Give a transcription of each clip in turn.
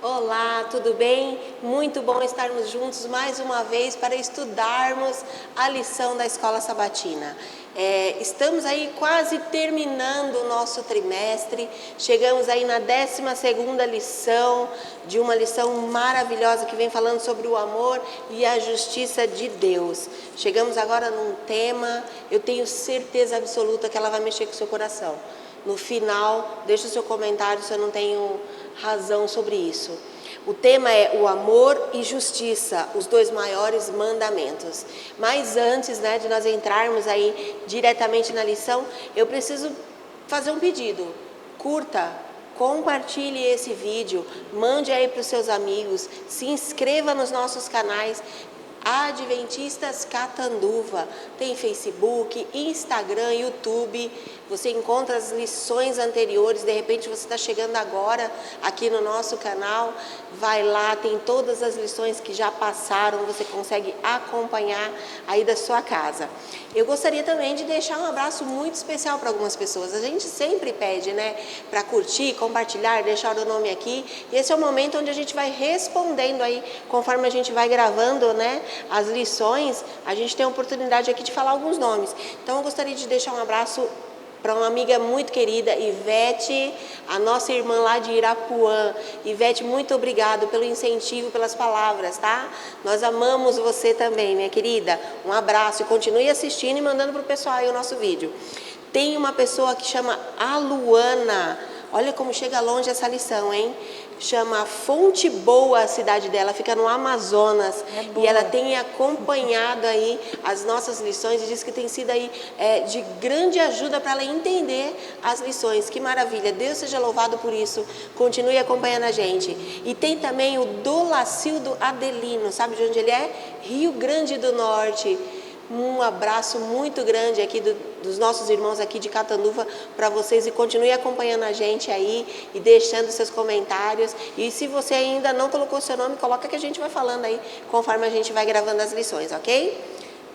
Olá, tudo bem? Muito bom estarmos juntos mais uma vez para estudarmos a lição da Escola Sabatina. Estamos aí quase terminando o nosso trimestre, chegamos aí na 12ª lição, de uma lição maravilhosa que vem falando sobre o amor e a justiça de Deus. Chegamos agora num tema, eu tenho certeza absoluta que ela vai mexer com o seu coração. No final, deixa o seu comentário se eu não tenho razão sobre isso. O tema é o amor e justiça, os dois maiores mandamentos. Mas antes, de nós entrarmos aí diretamente na lição, eu preciso fazer um pedido. Curta, compartilhe esse vídeo, mande aí para os seus amigos, se inscreva nos nossos canais. Adventistas Catanduva, tem Facebook, Instagram, YouTube, você encontra as lições anteriores, de repente você está chegando agora aqui no nosso canal, vai lá, tem todas as lições que já passaram, você consegue acompanhar aí da sua casa. Eu gostaria também de deixar um abraço muito especial para algumas pessoas, a gente sempre pede, para curtir, compartilhar, deixar o nome aqui, e esse é o momento onde a gente vai respondendo aí, conforme a gente vai gravando, as lições, a gente tem a oportunidade aqui de falar alguns nomes. Então eu gostaria de deixar um abraço para uma amiga muito querida, Ivete, a nossa irmã lá de Irapuã. Ivete, muito obrigado pelo incentivo, pelas palavras, tá? Nós amamos você também, minha querida. Um abraço e continue assistindo e mandando para o pessoal aí o nosso vídeo. Tem uma pessoa que chama Aluana. Olha como chega longe essa lição, hein? Chama Fonte Boa a cidade dela, fica no Amazonas. E ela tem acompanhado aí as nossas lições e diz que tem sido aí de grande ajuda para ela entender as lições. Que maravilha, Deus seja louvado por isso. Continue acompanhando a gente. E tem também o Dolacildo Adelino, sabe de onde ele é? Rio Grande do Norte. Um abraço muito grande aqui dos nossos irmãos aqui de Catanduva para vocês e continue acompanhando a gente aí e deixando seus comentários. E se você ainda não colocou seu nome, coloca que a gente vai falando aí conforme a gente vai gravando as lições, ok?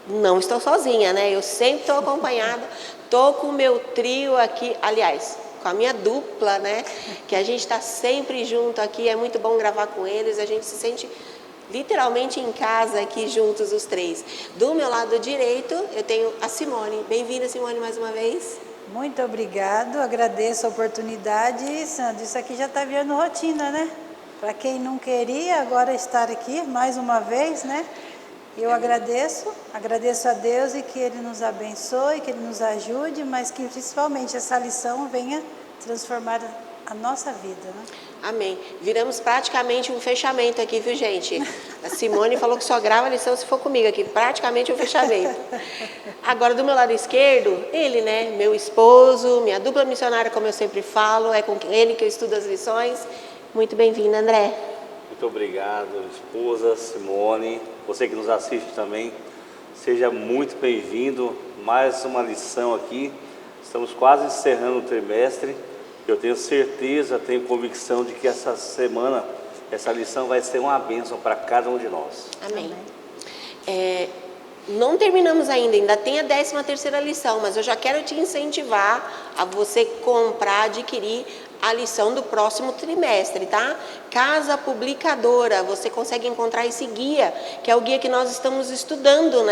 Não estou sozinha, Eu sempre estou acompanhada, estou com o meu trio aqui, aliás, com a minha dupla, Que a gente está sempre junto aqui, é muito bom gravar com eles, a gente se sente literalmente em casa aqui juntos os três. Do meu lado direito eu tenho a Simone. Bem-vinda, Simone, mais uma vez. Muito obrigado, agradeço a oportunidade. Sandra, isso aqui já está virando rotina, Para quem não queria agora estar aqui mais uma vez, Eu agradeço a Deus e que Ele nos abençoe, que Ele nos ajude, mas que principalmente essa lição venha transformar a nossa vida, Amém. Viramos praticamente um fechamento aqui, viu, gente? A Simone falou que só grava a lição se for comigo aqui. Praticamente um fechamento. Agora, do meu lado esquerdo, ele, Meu esposo, minha dupla missionária, como eu sempre falo. É com ele que eu estudo as lições. Muito bem-vindo, André. Muito obrigado, esposa Simone. Você que nos assiste também, seja muito bem-vindo. Mais uma lição aqui. Estamos quase encerrando o trimestre. Eu tenho certeza, tenho convicção de que essa semana, essa lição vai ser uma bênção para cada um de nós. Amém. Não terminamos ainda tem a 13ª lição, mas eu já quero te incentivar a você comprar, adquirir a lição do próximo trimestre, tá? Casa Publicadora, você consegue encontrar esse guia, que é o guia que nós estamos estudando,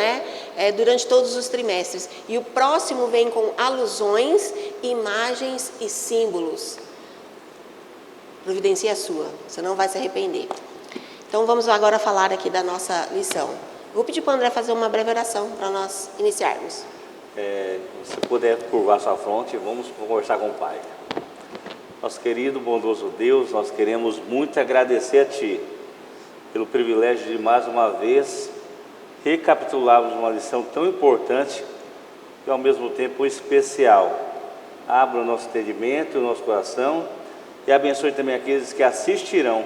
durante todos os trimestres. E o próximo vem com alusões, imagens e símbolos. Providencia a sua, você não vai se arrepender. Então vamos agora falar aqui da nossa lição. Vou pedir para o André fazer uma breve oração para nós iniciarmos. Se puder curvar sua fronte, vamos conversar com o Pai. Nosso querido, bondoso Deus, nós queremos muito agradecer a Ti pelo privilégio de mais uma vez recapitularmos uma lição tão importante e ao mesmo tempo especial. Abra o nosso entendimento, o nosso coração e abençoe também aqueles que assistirão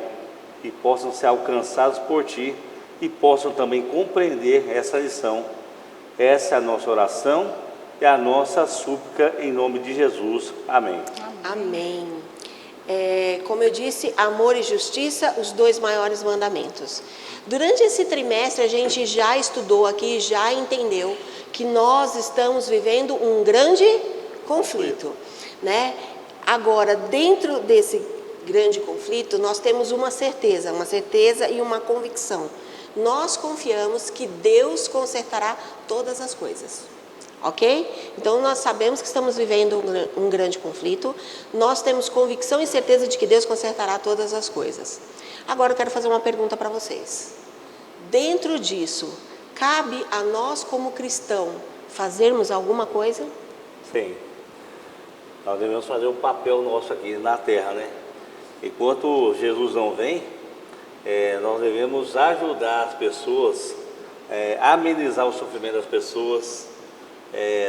e possam ser alcançados por Ti e possam também compreender essa lição. Essa é a nossa oração e a nossa súplica em nome de Jesus. Amém. Amém. Como eu disse, amor e justiça, os dois maiores mandamentos. Durante esse trimestre a gente já estudou aqui, já entendeu que nós estamos vivendo um grande conflito, Agora, dentro desse grande conflito, nós temos uma certeza e uma convicção. Nós confiamos que Deus consertará todas as coisas. Ok? Então nós sabemos que estamos vivendo um grande conflito, nós temos convicção e certeza de que Deus consertará todas as coisas. Agora eu quero fazer uma pergunta para vocês. Dentro disso, cabe a nós como cristão fazermos alguma coisa? Sim. Nós devemos fazer o papel nosso aqui na terra, né? Enquanto Jesus não vem, nós devemos ajudar as pessoas, amenizar o sofrimento das pessoas,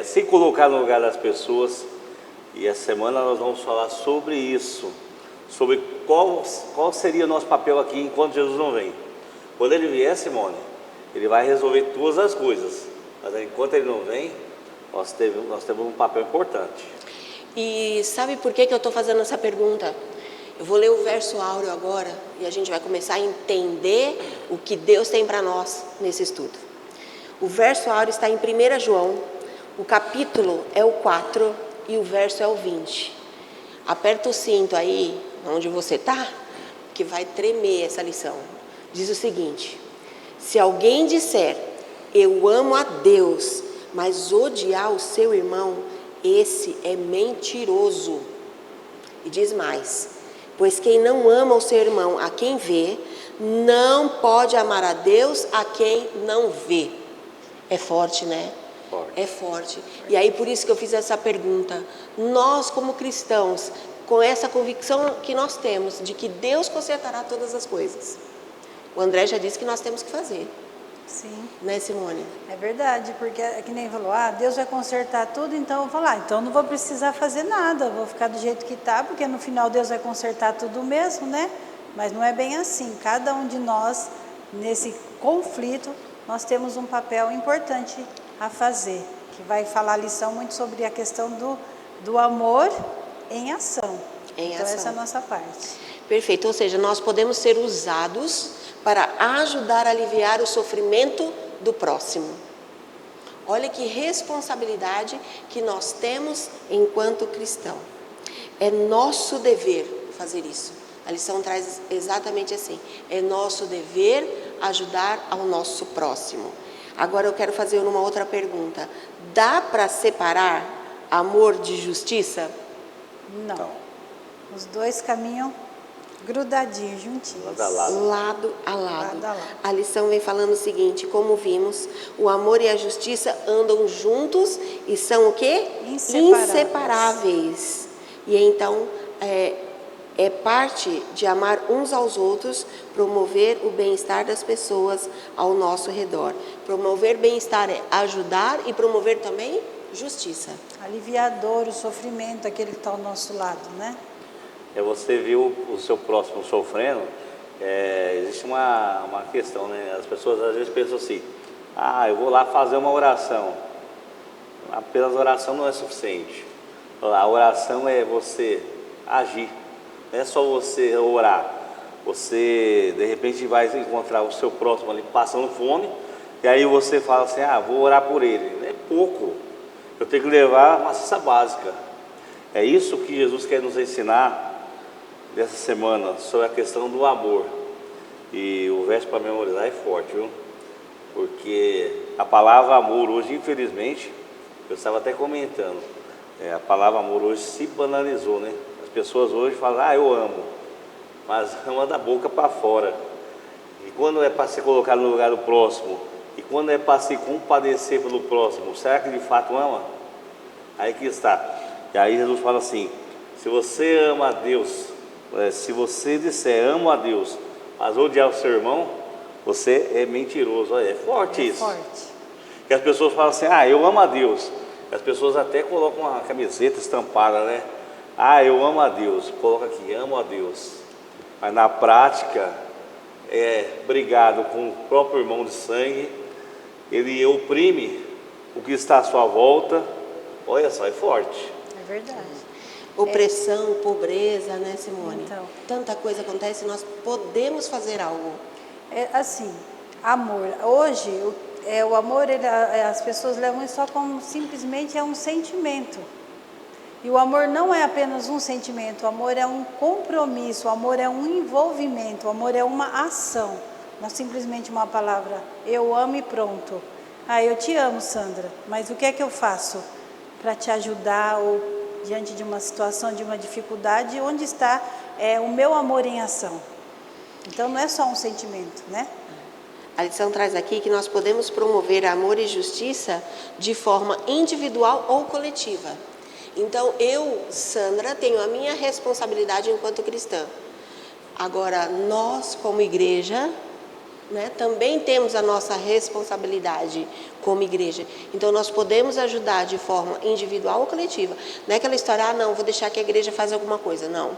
se colocar no lugar das pessoas. E essa semana nós vamos falar sobre isso, sobre qual seria o nosso papel aqui enquanto Jesus não vem. Quando ele vier, Simone, ele vai resolver todas as coisas, mas enquanto ele não vem, nós temos um papel importante. E sabe por que eu estou fazendo essa pergunta? Eu vou ler o verso áureo agora e a gente vai começar a entender o que Deus tem para nós nesse estudo. O verso áureo está em 1 João, o capítulo é o 4 e o verso é o 20. Aperta o cinto aí, onde você está, que vai tremer essa lição. Diz o seguinte: se alguém disser, eu amo a Deus, mas odiar o seu irmão, esse é mentiroso. E diz mais: pois quem não ama o seu irmão a quem vê, não pode amar a Deus a quem não vê. É forte, né? Forte. É forte. E aí por isso que eu fiz essa pergunta. Nós como cristãos, com essa convicção que nós temos de que Deus consertará todas as coisas, o André já disse que nós temos que fazer. Sim. Né, Simone? É verdade, porque é que nem falou, Deus vai consertar tudo, então eu vou falar, então não vou precisar fazer nada, vou ficar do jeito que está, porque no final Deus vai consertar tudo mesmo, né? Mas não é bem assim. Cada um de nós, nesse conflito, nós temos um papel importante a fazer, que vai falar a lição muito sobre a questão do amor em ação. Então essa é a nossa parte. Perfeito, ou seja, nós podemos ser usados para ajudar a aliviar o sofrimento do próximo. Olha que responsabilidade que nós temos enquanto cristão. É nosso dever fazer isso. A lição traz exatamente assim: é nosso dever ajudar ao nosso próximo. Agora eu quero fazer uma outra pergunta. Dá para separar amor de justiça? Não. Os dois caminham grudadinhos, juntinhos. Lado a lado. Lado a lado. Lado a lado. A lição vem falando o seguinte: como vimos, o amor e a justiça andam juntos e são o quê? Inseparáveis. E então, é parte de amar uns aos outros, promover o bem-estar das pessoas ao nosso redor. Promover bem-estar é ajudar e promover também justiça. Aliviar a dor, o sofrimento, aquele que está ao nosso lado, né? Você viu o seu próximo sofrendo, existe uma questão, né? As pessoas às vezes pensam assim, eu vou lá fazer uma oração. Apenas oração não é suficiente. A oração é você agir, não é só você orar. Você de repente vai encontrar o seu próximo ali passando fome, e aí você fala assim, vou orar por ele. É pouco, eu tenho que levar uma cesta básica. É isso que Jesus quer nos ensinar dessa semana, sobre a questão do amor. E o verso para memorizar é forte, viu? Porque a palavra amor hoje, infelizmente, eu estava até comentando, a palavra amor hoje se banalizou, né? As pessoas hoje falam, eu amo, mas ama da boca para fora. E quando é para se colocar no lugar do próximo, e quando é para se compadecer pelo próximo, será que de fato ama? Aí que está. E aí Jesus fala assim: se você ama a Deus, se você disser amo a Deus, mas odiar o seu irmão, você é mentiroso. Olha, é forte isso. Forte. Que as pessoas falam assim, eu amo a Deus. As pessoas até colocam uma camiseta estampada, né? Eu amo a Deus. Coloca aqui, amo a Deus. Mas na prática, brigado com o próprio irmão de sangue, ele oprime o que está à sua volta. Olha só, é forte. É verdade. Opressão, pobreza, né, Simone? Então. Tanta coisa acontece, nós podemos fazer algo. É assim, amor. Hoje, o amor, as pessoas levam isso só como simplesmente um sentimento. E o amor não é apenas um sentimento, o amor é um compromisso, o amor é um envolvimento, o amor é uma ação. Não é simplesmente uma palavra, eu amo e pronto. Ah, eu te amo, Sandra, mas o que é que eu faço para te ajudar ou diante de uma situação, de uma dificuldade, onde está o meu amor em ação? Então não é só um sentimento, né? A lição traz aqui que nós podemos promover amor e justiça de forma individual ou coletiva. Então, eu, Sandra, tenho a minha responsabilidade enquanto cristã. Agora, nós, como igreja, né, também temos a nossa responsabilidade como igreja. Então, nós podemos ajudar de forma individual ou coletiva. Não é aquela história, não, vou deixar que a igreja faça alguma coisa. Não.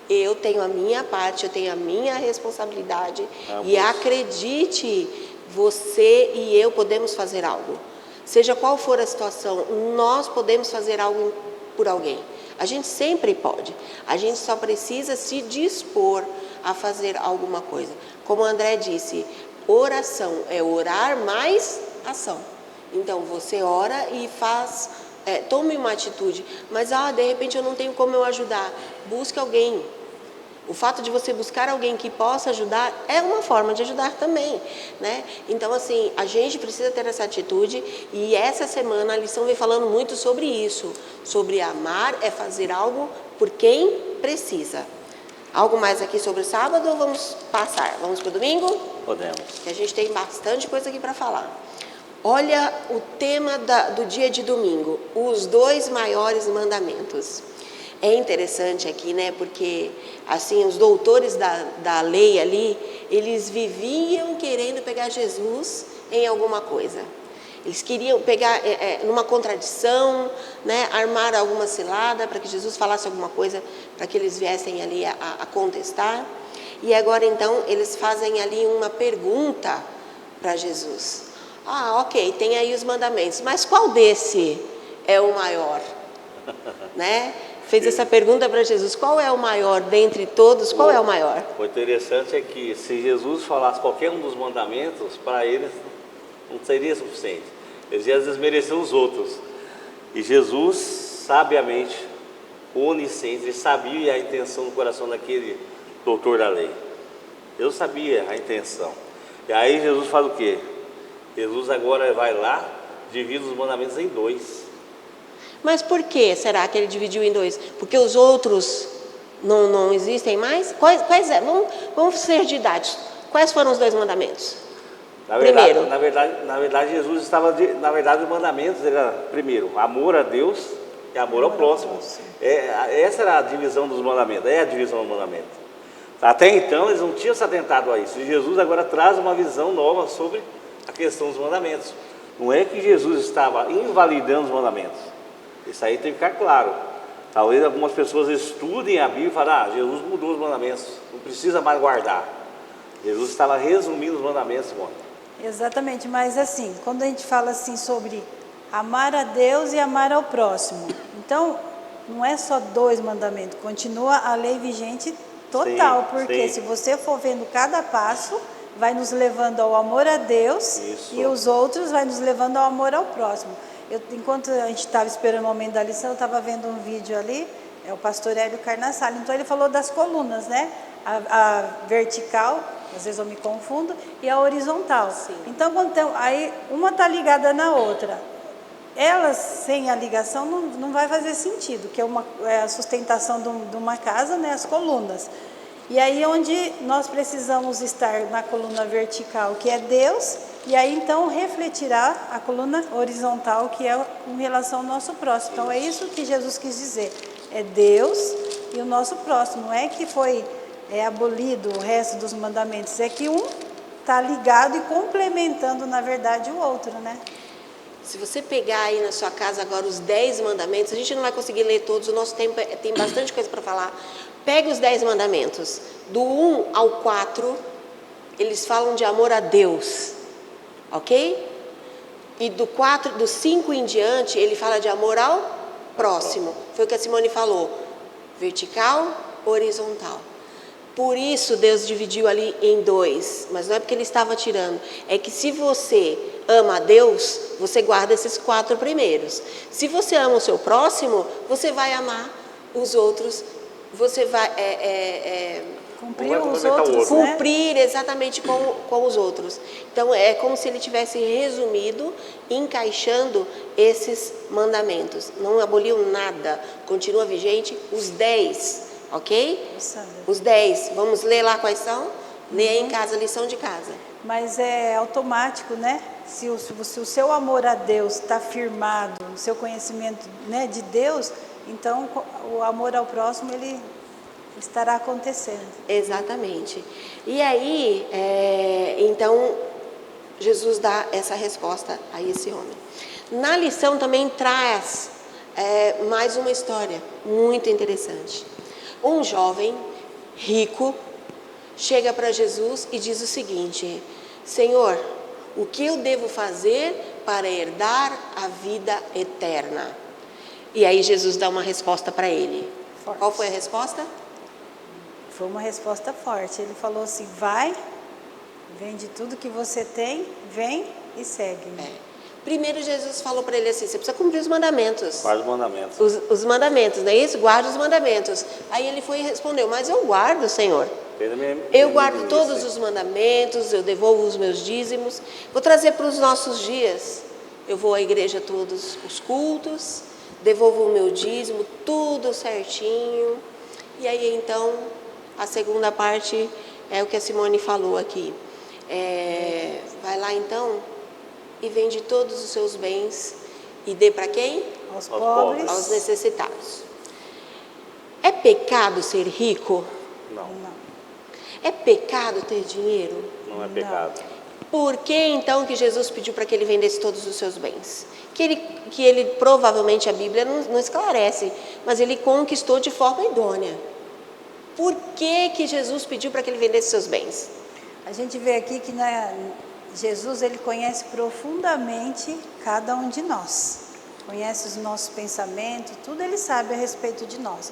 Eu tenho a minha parte, eu tenho a minha responsabilidade. E acredite, você e eu podemos fazer algo. Seja qual for a situação, nós podemos fazer algo por alguém. A gente sempre pode. A gente só precisa se dispor a fazer alguma coisa. Como o André disse, oração é orar mais ação. Então, você ora e faz, tome uma atitude. Mas, de repente eu não tenho como eu ajudar. Busque alguém. O fato de você buscar alguém que possa ajudar é uma forma de ajudar também, né? Então, assim, a gente precisa ter essa atitude e essa semana a lição vem falando muito sobre isso, sobre amar é fazer algo por quem precisa. Algo mais aqui sobre o sábado ou vamos passar? Vamos para o domingo? Podemos. Que a gente tem bastante coisa aqui para falar. Olha o tema do dia de domingo, os 2 maiores mandamentos. É interessante aqui, né, porque assim, os doutores da lei ali, eles viviam querendo pegar Jesus em alguma coisa. Eles queriam pegar numa contradição, né, armar alguma cilada para que Jesus falasse alguma coisa, para que eles viessem ali a contestar. E agora então eles fazem ali uma pergunta para Jesus. Ok, tem aí os mandamentos, mas qual desse é o maior? Né? Fez essa pergunta para Jesus, qual é o maior dentre todos, qual é o maior? O interessante é que se Jesus falasse qualquer um dos mandamentos, para eles não seria suficiente. Eles iam desmerecer os outros. E Jesus, sabiamente, onisciente, ele sabia a intenção do coração daquele doutor da lei. Eu sabia a intenção. E aí Jesus faz o quê? Jesus agora vai lá, divide os mandamentos em 2. Mas por que será que ele dividiu em 2? Porque os outros não existem mais? Quais vamos ser didáticos. Quais foram os 2 mandamentos? Primeiro. Na verdade, Jesus estava... Na verdade, os mandamentos eram, primeiro, amor a Deus e amor ao próximo. Essa era a divisão dos mandamentos. É a divisão dos mandamentos. Até então, eles não tinham se atentado a isso. E Jesus agora traz uma visão nova sobre a questão dos mandamentos. Não é que Jesus estava invalidando os mandamentos. Isso aí tem que ficar claro. Talvez algumas pessoas estudem a Bíblia e falem, Jesus mudou os mandamentos, não precisa mais guardar. Jesus estava resumindo os mandamentos, Mônica. Exatamente, mas assim, quando a gente fala assim sobre amar a Deus e amar ao próximo, então não é só 2 mandamentos, continua a lei vigente total, porque se você for vendo cada passo, vai nos levando ao amor a Deus. Isso. E os outros vai nos levando ao amor ao próximo. Enquanto a gente estava esperando o momento da lição, eu estava vendo um vídeo ali, é o pastor Hélio Carnassale, então ele falou das colunas, né? A vertical, às vezes eu me confundo, e a horizontal. Sim. Então, aí uma está ligada na outra. Elas, sem a ligação, não vai fazer sentido, que é a sustentação de uma casa, né? As colunas. E aí onde nós precisamos estar na coluna vertical, que é Deus, e aí então refletirá a coluna horizontal, que é com relação ao nosso próximo. Então é isso que Jesus quis dizer, é Deus e o nosso próximo. Não é que foi abolido o resto dos mandamentos, é que um está ligado e complementando na verdade o outro, né? Se você pegar aí na sua casa agora os 10 mandamentos, a gente não vai conseguir ler todos, o nosso tempo tem bastante coisa para falar. Pegue os 10 mandamentos, do 1 ao 4, eles falam de amor a Deus, ok? E do 5 em diante, ele fala de amor ao próximo. Foi o que a Simone falou, vertical, horizontal. Por isso Deus dividiu ali em dois, mas não é porque Ele estava tirando. É que se você ama a Deus, você guarda esses 4 primeiros. Se você ama o seu próximo, você vai amar os outros, você vai Cumprir vai os complementar o outros, outro. né? cumprir exatamente com os outros. Então é como se Ele tivesse resumido, encaixando esses mandamentos. Não aboliu nada, continua vigente os 10. Ok? Nossa, Deus. Os 10. Vamos ler lá quais são? Lê aí em casa, lição de casa. Mas é automático, né? Se o seu amor a Deus está firmado, o seu conhecimento, né, de Deus, então o amor ao próximo ele estará acontecendo. Exatamente. E aí, então, Jesus dá essa resposta a esse homem. Na lição também traz mais uma história muito interessante. Um jovem rico chega para Jesus e diz o seguinte: Senhor, o que eu devo fazer para herdar a vida eterna? E aí Jesus dá uma resposta para ele. Forte. Qual foi a resposta? Foi uma resposta forte. Ele falou assim: vai, vende tudo que você tem, vem e segue-me. Primeiro Jesus falou para ele assim: você precisa cumprir os mandamentos. Quais os mandamentos? Os mandamentos, não é isso? Guarda os mandamentos. Aí ele foi e respondeu: mas eu guardo, Senhor. Eu guardo todos os mandamentos, eu devolvo os meus dízimos. Vou trazer para os nossos dias. Eu vou à igreja todos os cultos, devolvo o meu dízimo, tudo certinho. E aí então, a segunda parte é o que a Simone falou aqui. Vai lá então e vende todos os seus bens e dê para quem? Aos Aos pobres. Aos necessitados. É pecado ser rico? Não, Não. É pecado ter dinheiro? não é pecado. Por que então que Jesus pediu para que ele vendesse todos os seus bens? Que ele provavelmente, a Bíblia não esclarece, mas ele conquistou de forma idônea. Por que Jesus pediu para que ele vendesse seus bens? A gente vê aqui que Jesus ele conhece profundamente cada um de nós. Conhece os nossos pensamentos, tudo ele sabe a respeito de nós.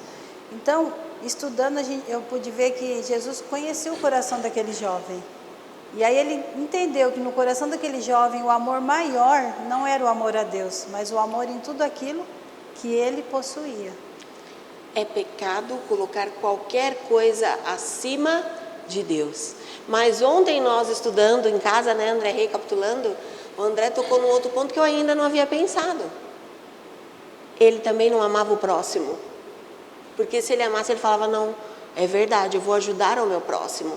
Então, estudando, eu pude ver que Jesus conhecia o coração daquele jovem. E aí ele entendeu que no coração daquele jovem o amor maior não era o amor a Deus, mas o amor em tudo aquilo que ele possuía. É pecado colocar qualquer coisa acima de Deus. Mas ontem nós estudando em casa, né, André, recapitulando, o André tocou num outro ponto que eu ainda não havia pensado. Ele também não amava o próximo. Porque se ele amasse, ele falava: não, é verdade, eu vou ajudar ao meu próximo.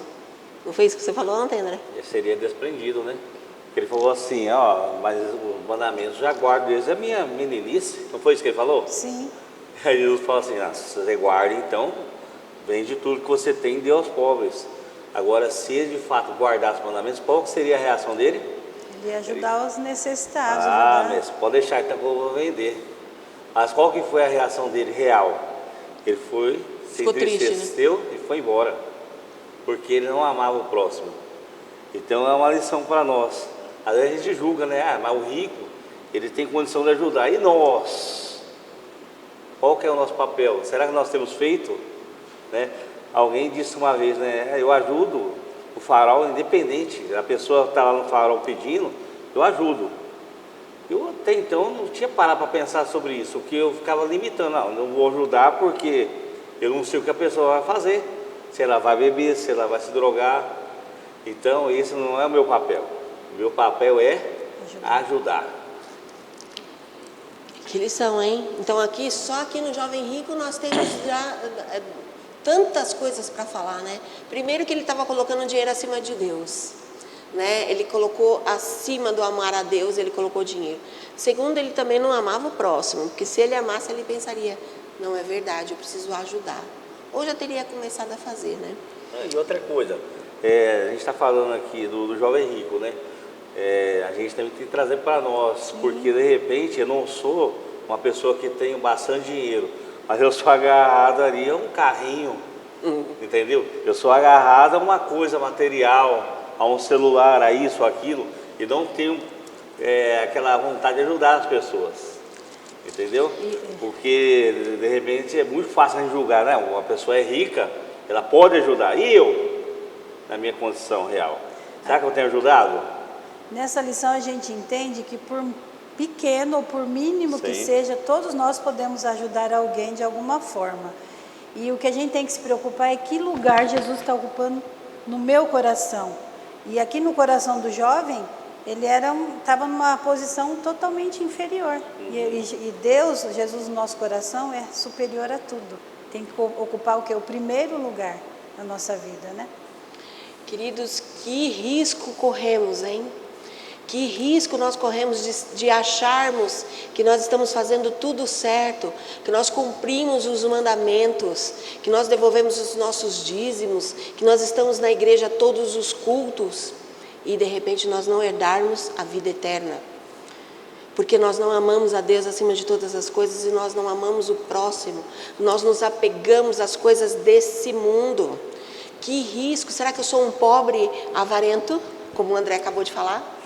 Não foi isso que você falou ontem, André? Ele seria desprendido, né? Porque ele falou assim, mas os mandamentos já guardo eles, é minha meninice. Não foi isso que ele falou? Sim. Aí Jesus fala assim, se você guarda, então, vende tudo que você tem e dê aos pobres. Agora, se ele de fato guardasse os mandamentos, qual seria a reação dele? Ele ia ajudar os necessitados. Mas pode deixar, então eu vou vender. Mas qual que foi a reação dele real? Ele foi, se Ficou triste, entristeceu e foi embora. Porque ele não amava o próximo. Então é uma lição para nós. Às vezes a gente julga, né? Mas o rico, ele tem condição de ajudar. E nós? Qual que é o nosso papel? Será que nós temos feito? Né? Alguém disse uma vez, né? Eu ajudo o farol independente. A pessoa está lá no farol pedindo, eu ajudo. Eu até então não tinha parado para pensar sobre isso, porque eu ficava limitando. Não vou ajudar porque eu não sei o que a pessoa vai fazer. Se ela vai beber, se ela vai se drogar. Então esse não é o meu papel. O meu papel é ajudar. Que lição, hein? Então aqui, só aqui no Jovem Rico nós temos já tantas coisas para falar, né? Primeiro que ele estava colocando o dinheiro acima de Deus, né? Ele colocou acima do amar a Deus, ele colocou dinheiro. Segundo, ele também não amava o próximo, porque se ele amasse, ele pensaria: não é verdade, eu preciso ajudar. Ou já teria começado a fazer, né? E outra coisa, a gente está falando aqui do jovem rico, né? A gente também tem que trazer para nós, porque de repente eu não sou uma pessoa que tem bastante dinheiro, mas eu sou agarrado ali a um carrinho, entendeu? Eu sou agarrado a uma coisa material, a um celular, a isso, aquilo, e não tenho aquela vontade de ajudar as pessoas. Entendeu? Porque de repente é muito fácil a gente julgar, né? Uma pessoa é rica, ela pode ajudar. E eu, na minha condição real, será que eu tenho ajudado? Nessa lição a gente entende que por pequeno ou por mínimo que Sim. seja, todos nós podemos ajudar alguém de alguma forma. E o que a gente tem que se preocupar é que lugar Jesus está ocupando no meu coração. E aqui no coração do jovem, ele estava numa posição totalmente inferior. E Deus, Jesus no nosso coração, é superior a tudo. Tem que ocupar o quê? O primeiro lugar na nossa vida, né? Queridos, que risco corremos, hein? Que risco nós corremos de acharmos que nós estamos fazendo tudo certo, que nós cumprimos os mandamentos, que nós devolvemos os nossos dízimos, que nós estamos na igreja todos os cultos e de repente nós não herdarmos a vida eterna. Porque nós não amamos a Deus acima de todas as coisas e nós não amamos o próximo. Nós nos apegamos às coisas desse mundo. Que risco! Será que eu sou um pobre avarento, como o André acabou de falar?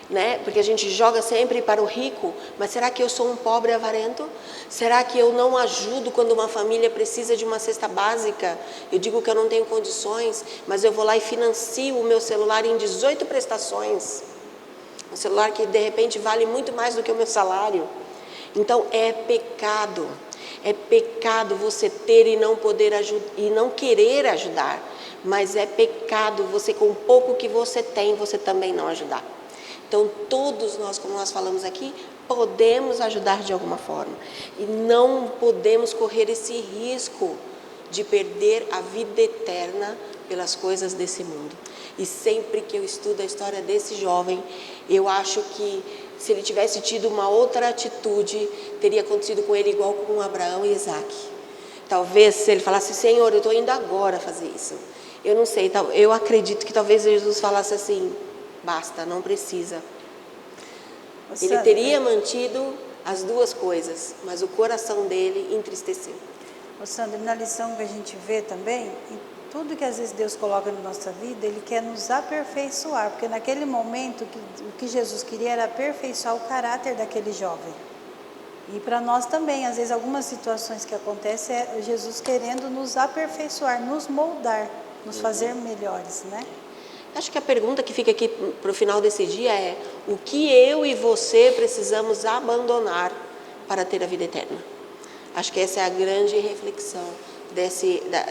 Né? Porque a gente joga sempre para o rico, mas será que eu sou um pobre avarento? Será que eu não ajudo quando uma família precisa de uma cesta básica? Eu digo que eu não tenho condições, mas eu vou lá e financio o meu celular em 18 prestações. Um celular que de repente vale muito mais do que o meu salário. Então é pecado você ter e não poder ajudar e não querer ajudar, mas é pecado você com o pouco que você tem, você também não ajudar. Então todos nós, como nós falamos aqui, podemos ajudar de alguma forma e não podemos correr esse risco de perder a vida eterna pelas coisas desse mundo. E sempre que eu estudo a história desse jovem, eu acho que se ele tivesse tido uma outra atitude, teria acontecido com ele igual com Abraão e Isaac. Talvez se ele falasse, Senhor, eu estou indo agora fazer isso. Eu não sei, eu acredito que talvez Jesus falasse assim, basta, não precisa. Ele teria mantido as duas coisas, mas o coração dele entristeceu. Sandra, na lição que a gente vê também, em tudo que às vezes Deus coloca na nossa vida, Ele quer nos aperfeiçoar, porque naquele momento o que Jesus queria era aperfeiçoar o caráter daquele jovem. E para nós também, às vezes algumas situações que acontecem é Jesus querendo nos aperfeiçoar, nos moldar, nos fazer melhores, né? Acho que a pergunta que fica aqui para o final desse dia é: o que eu e você precisamos abandonar para ter a vida eterna? Acho que essa é a grande reflexão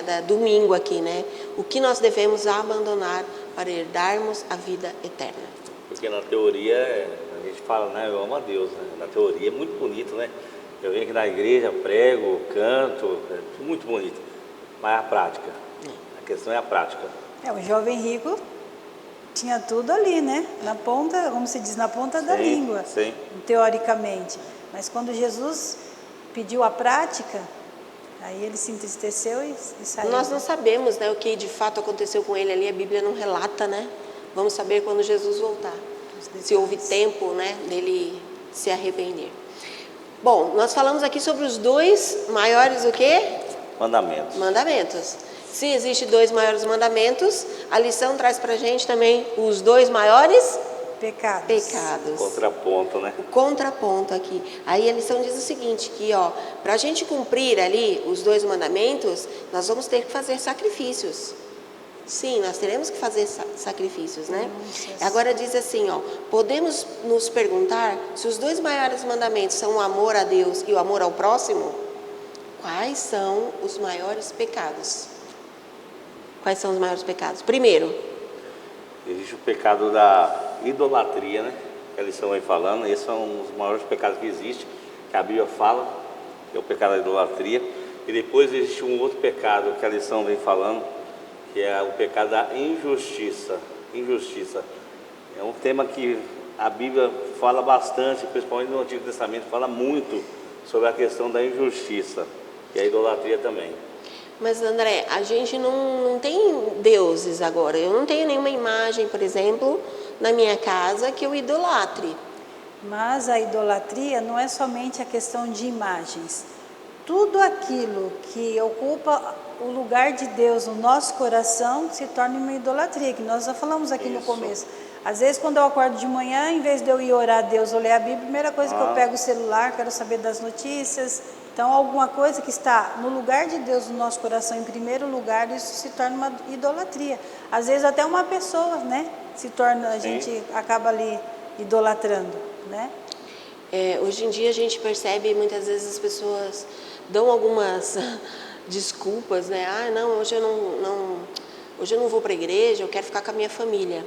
da domingo aqui, né? O que nós devemos abandonar para herdarmos a vida eterna? Porque na teoria, a gente fala, né, eu amo a Deus, né? Na teoria é muito bonito, né? Eu venho aqui na igreja, prego, canto, é muito bonito. Mas a prática, a questão é a prática. O jovem rico tinha tudo ali, né? Na ponta, como se diz, na ponta da língua, sim. Teoricamente. Mas quando Jesus pediu a prática, aí ele se entristeceu e saiu. Nós não sabemos, né, o que de fato aconteceu com ele ali, a Bíblia não relata, né? Vamos saber quando Jesus voltar, se houve tempo, né, dele se arrepender. Bom, nós falamos aqui sobre os dois maiores o quê? Mandamentos. Mandamentos. Se existem dois maiores mandamentos, a lição traz pra gente também os dois maiores pecados. Contraponto, né? O contraponto aqui. Aí a lição diz o seguinte, que para a gente cumprir ali os dois mandamentos, nós vamos ter que fazer sacrifícios. Sim, nós teremos que fazer sacrifícios, né? Agora diz assim, podemos nos perguntar se os dois maiores mandamentos são o amor a Deus e o amor ao próximo? Quais são os maiores pecados? Quais são os maiores pecados? Primeiro, existe o pecado da idolatria, né? Que a lição vem falando. Esses são os maiores pecados que existem, que a Bíblia fala, que é o pecado da idolatria. E depois existe um outro pecado que a lição vem falando, que é o pecado da injustiça. Injustiça é um tema que a Bíblia fala bastante, principalmente no Antigo Testamento, fala muito sobre a questão da injustiça e a idolatria também. Mas André, a gente não tem deuses agora. Eu não tenho nenhuma imagem, por exemplo, na minha casa que eu idolatre. Mas a idolatria não é somente a questão de imagens. Tudo aquilo que ocupa o lugar de Deus no nosso coração se torna uma idolatria, que nós já falamos aqui no começo. Às vezes, quando eu acordo de manhã, em vez de eu ir orar a Deus ou ler a Bíblia, a primeira coisa que eu pego o celular, quero saber das notícias, Então, alguma coisa que está no lugar de Deus no nosso coração, em primeiro lugar, isso se torna uma idolatria. Às vezes até uma pessoa, né, se torna, a gente acaba ali idolatrando, né? Hoje em dia a gente percebe, muitas vezes as pessoas dão algumas desculpas, né? Ah, não, hoje eu não vou para a igreja, eu quero ficar com a minha família.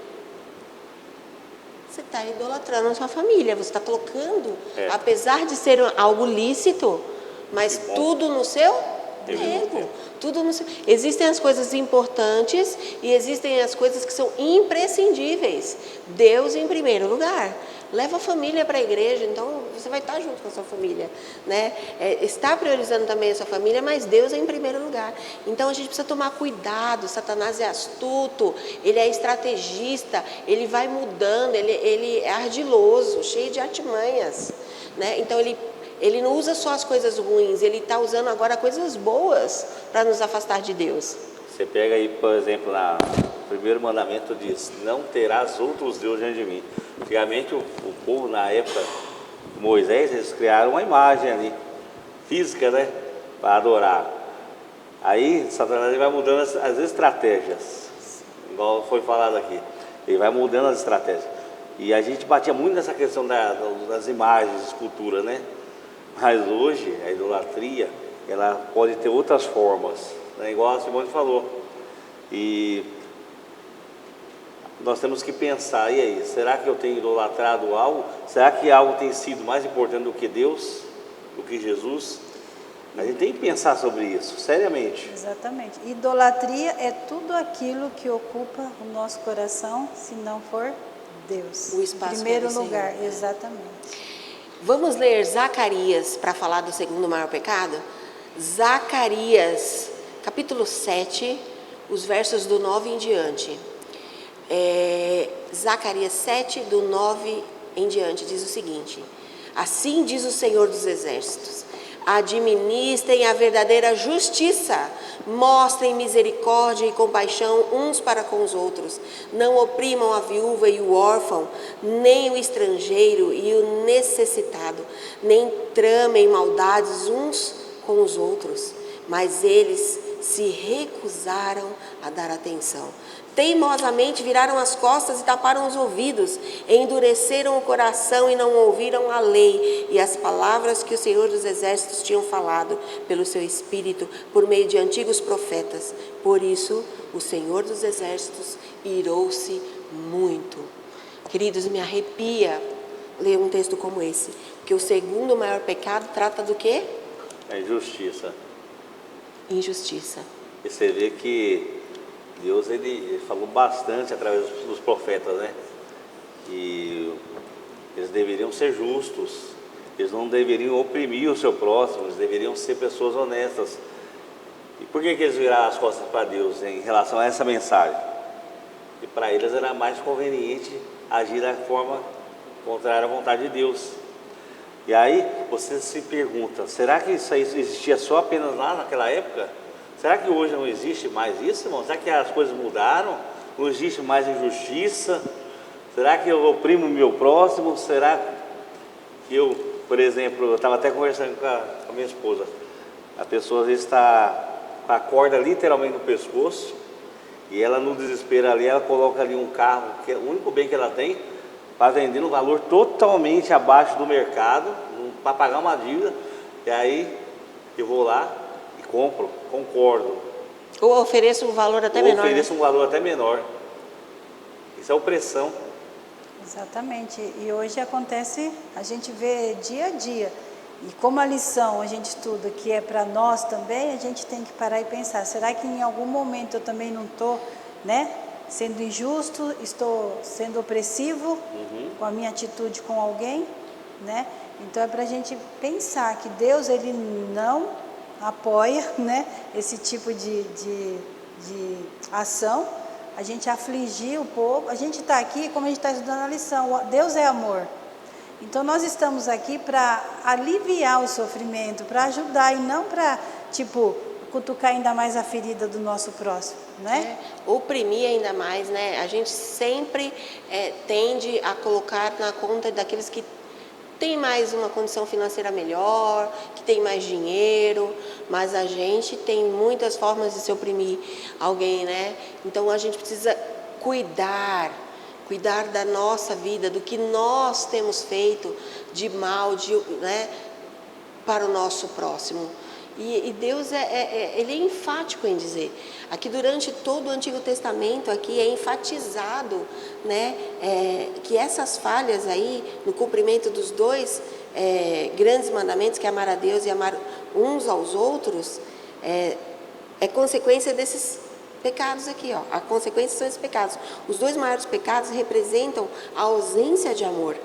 Você está idolatrando a sua família, você está colocando, apesar de ser algo lícito, mas tudo no seu ego. Tudo no seu... Existem as coisas importantes e existem as coisas que são imprescindíveis. Deus em primeiro lugar. Leva a família para a igreja, então você vai estar junto com a sua família, né? Está priorizando também a sua família, mas Deus é em primeiro lugar. Então a gente precisa tomar cuidado. Satanás é astuto, ele é estrategista, ele vai mudando, ele é ardiloso, cheio de artimanhas, né? Então ele não usa só as coisas ruins, ele está usando agora coisas boas para nos afastar de Deus. Você pega aí, por exemplo, no primeiro mandamento diz: não terás outros deuses diante de mim. Antigamente o povo, na época de Moisés, eles criaram uma imagem ali, física, né, para adorar. Aí Satanás vai mudando as estratégias, igual foi falado aqui. Ele vai mudando as estratégias. E a gente batia muito nessa questão das imagens, escultura, né? Mas hoje a idolatria, ela pode ter outras formas, né? Igual a Simone falou. E nós temos que pensar, e aí, será que eu tenho idolatrado algo? Será que algo tem sido mais importante do que Deus, do que Jesus? A gente tem que pensar sobre isso, seriamente. Exatamente. Idolatria é tudo aquilo que ocupa o nosso coração, se não for Deus. O espaço em primeiro que é do lugar, Senhor, né? Exatamente. Vamos ler Zacarias para falar do segundo maior pecado? Zacarias, capítulo 7, os versos do 9 em diante. Zacarias 7, do 9 em diante, diz o seguinte: assim diz o Senhor dos Exércitos: administrem a verdadeira justiça, mostrem misericórdia e compaixão uns para com os outros, não oprimam a viúva e o órfão, nem o estrangeiro e o necessitado, nem tramem maldades uns com os outros, mas eles se recusaram a dar atenção. Teimosamente viraram as costas e taparam os ouvidos, endureceram o coração e não ouviram a lei e as palavras que o Senhor dos Exércitos tinham falado pelo seu Espírito, por meio de antigos profetas. Por isso, o Senhor dos Exércitos irou-se muito. Queridos, me arrepia ler um texto como esse, porque o segundo maior pecado trata do quê? É injustiça. Injustiça. E você vê que Deus ele falou bastante através dos profetas, né? E eles deveriam ser justos, eles não deveriam oprimir o seu próximo, eles deveriam ser pessoas honestas. E por que eles viraram as costas para Deus em relação a essa mensagem? E para eles era mais conveniente agir da forma contrária à vontade de Deus. E aí você se pergunta, será que isso aí existia só apenas lá naquela época? Será que hoje não existe mais isso, irmão? Será que as coisas mudaram? Não existe mais injustiça? Será que eu oprimo o meu próximo? Será que eu, por exemplo, eu estava até conversando com a minha esposa, a pessoa às vezes está com a corda literalmente no pescoço, e ela no desespero ali, ela coloca ali um carro, que é o único bem que ela tem, para vender no valor totalmente abaixo do mercado, para pagar uma dívida, e aí eu vou lá e compro, concordo. Ou ofereço um valor até menor. Ou ofereço um valor até menor. Isso é opressão. Exatamente. E hoje acontece, a gente vê dia a dia. E como a lição a gente estuda que é para nós também, a gente tem que parar e pensar, será que em algum momento eu também não estou, né, sendo injusto, estou sendo opressivo com a minha atitude com alguém, né? Então é para a gente pensar que Deus ele não apoia, né, esse tipo de ação, a gente afligir o povo. A gente está aqui, como a gente está estudando a lição, Deus é amor. Então nós estamos aqui para aliviar o sofrimento, para ajudar e não para, cutucar ainda mais a ferida do nosso próximo, né? Oprimir ainda mais, né? A gente sempre tende a colocar na conta daqueles que tem mais uma condição financeira melhor, que tem mais dinheiro, mas a gente tem muitas formas de se oprimir alguém, né? Então a gente precisa cuidar da nossa vida, do que nós temos feito de mal, né, para o nosso próximo. E Deus ele é enfático em dizer. Aqui durante todo o Antigo Testamento aqui é enfatizado, né, que essas falhas aí no cumprimento dos dois grandes mandamentos, que é amar a Deus e amar uns aos outros, é consequência desses pecados aqui, ó. A consequência são esses pecados. Os dois maiores pecados representam a ausência de amor.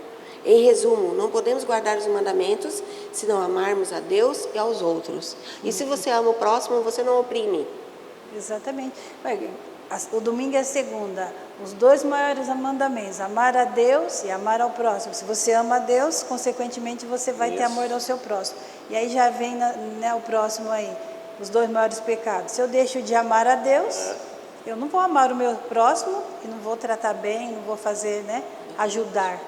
Em resumo, não podemos guardar os mandamentos se não amarmos a Deus e aos outros. E se você ama o próximo, você não oprime. Exatamente. O domingo é segunda. Os dois maiores mandamentos, amar a Deus e amar ao próximo. Se você ama a Deus, consequentemente você vai ter amor ao seu próximo. E aí já vem, né, o próximo aí, os dois maiores pecados. Se eu deixo de amar a Deus, eu não vou amar o meu próximo e não vou tratar bem, não vou fazer, né, ajudar.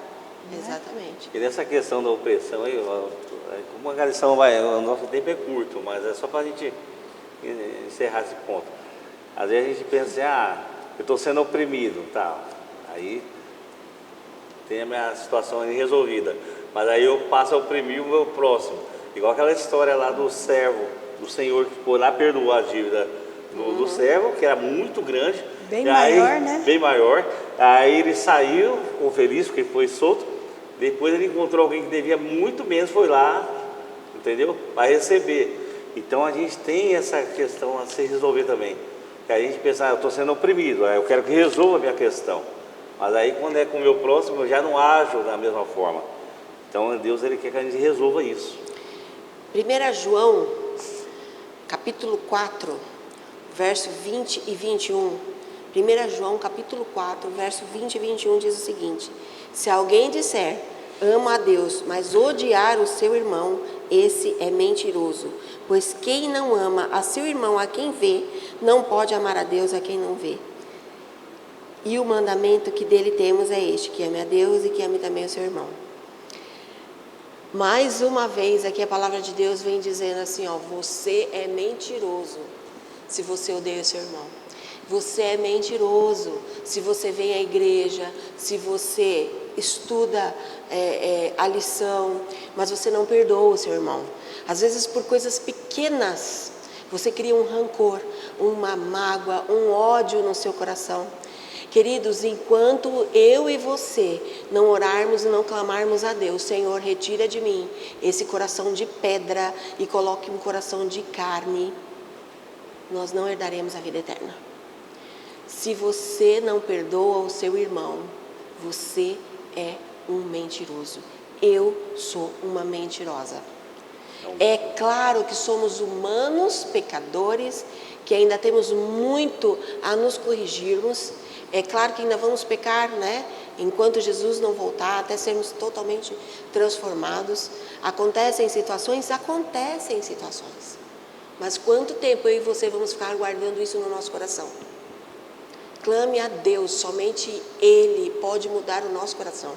Exatamente. E nessa questão da opressão, como a lição vai, o nosso tempo é curto, mas é só para a gente encerrar esse ponto. Às vezes a gente pensa assim, eu estou sendo oprimido, tá? Aí tem a minha situação resolvida, mas aí eu passo a oprimir o meu próximo. Igual aquela história lá do servo, do senhor que foi lá perdoar a dívida do servo, que era muito grande. Bem maior, aí, né? Bem maior. Aí ele saiu, ficou feliz porque foi solto. Depois ele encontrou alguém que devia muito menos, foi lá, entendeu? Para receber. Então a gente tem essa questão a se resolver também. Que a gente pensa, eu estou sendo oprimido, eu quero que resolva a minha questão. Mas aí quando é com o meu próximo, eu já não ajo da mesma forma. Então Deus ele quer que a gente resolva isso. 1 João, capítulo 4, verso 20 e 21. 1 João, capítulo 4, verso 20 e 21 diz o seguinte: se alguém disser, ama a Deus, mas odiar o seu irmão, esse é mentiroso. Pois quem não ama a seu irmão a quem vê, não pode amar a Deus a quem não vê. E o mandamento que dele temos é este, que ame a Deus e que ame também o seu irmão. Mais uma vez aqui a palavra de Deus vem dizendo assim, você é mentiroso se você odeia o seu irmão. Você é mentiroso se você vem à igreja, se você estuda a lição, mas você não perdoa o seu irmão. Às vezes por coisas pequenas, você cria um rancor, uma mágoa, um ódio no seu coração. Queridos, enquanto eu e você não orarmos e não clamarmos a Deus, Senhor, retira de mim esse coração de pedra e coloque um coração de carne, nós não herdaremos a vida eterna. Se você não perdoa o seu irmão, você é um mentiroso. Eu sou uma mentirosa. É claro que somos humanos, pecadores, que ainda temos muito a nos corrigirmos. É claro que ainda vamos pecar, né? Enquanto Jesus não voltar, até sermos totalmente transformados. Acontecem situações. Mas quanto tempo eu e você vamos ficar guardando isso no nosso coração? Clame a Deus, somente Ele pode mudar o nosso coração.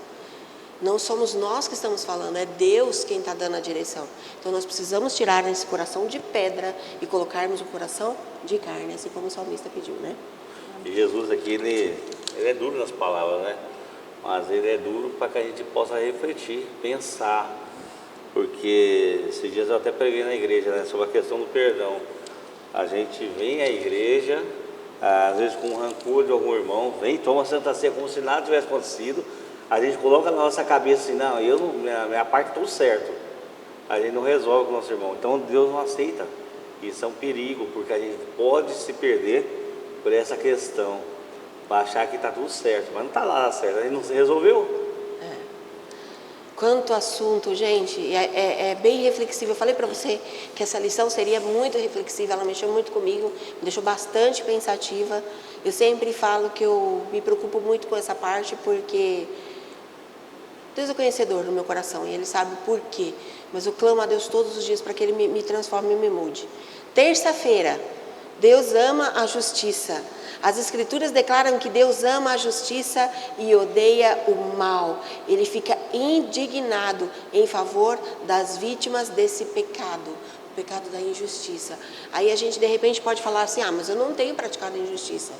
Não somos nós que estamos falando, é Deus quem está dando a direção. Então nós precisamos tirar esse coração de pedra e colocarmos um coração de carne, assim como o salmista pediu, né? E Jesus aqui, ele é duro nas palavras, né? Mas ele é duro para que a gente possa refletir, pensar. Porque esses dias eu até preguei na igreja, né, sobre a questão do perdão. A gente vem à igreja, às vezes com rancor de algum irmão, vem, toma a Santa Ceia como se nada tivesse acontecido. A gente coloca na nossa cabeça assim, não, minha parte tudo certo. A gente não resolve com o nosso irmão. Então Deus não aceita. Isso é um perigo, porque a gente pode se perder por essa questão, para achar que está tudo certo, mas não está lá certo, a gente não se resolveu. Quanto assunto, gente, é bem reflexivo. Eu falei para você que essa lição seria muito reflexiva, ela mexeu muito comigo, me deixou bastante pensativa. Eu sempre falo que eu me preocupo muito com essa parte, porque Deus é conhecedor do meu coração e Ele sabe o porquê. Mas eu clamo a Deus todos os dias para que Ele me transforme e me mude. Terça-feira, Deus ama a justiça. As Escrituras declaram que Deus ama a justiça e odeia o mal. Ele fica indignado em favor das vítimas desse pecado, o pecado da injustiça. Aí a gente de repente pode falar assim, mas eu não tenho praticado injustiça.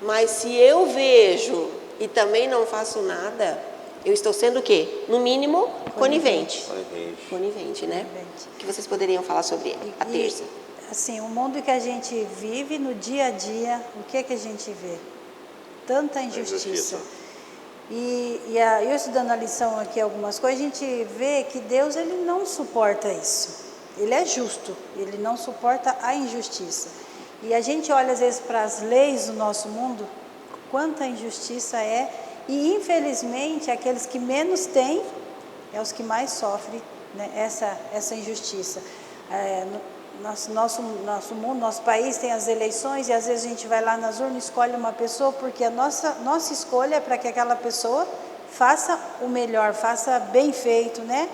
Mas se eu vejo e também não faço nada, eu estou sendo o quê? No mínimo, conivente. Conivente, né? Conivente. O que vocês poderiam falar sobre a terça? Assim, o mundo que a gente vive no dia a dia, o que é que a gente vê? Tanta injustiça. Eu estudando a lição aqui, algumas coisas, a gente vê que Deus, ele não suporta isso. Ele é justo, ele não suporta a injustiça. E a gente olha às vezes para as leis do nosso mundo, quanta injustiça é, e infelizmente aqueles que menos têm é os que mais sofrem, né, essa injustiça. Nosso mundo, nosso país tem as eleições e às vezes a gente vai lá nas urnas e escolhe uma pessoa porque a nossa escolha é para que aquela pessoa faça o melhor, faça bem feito, né?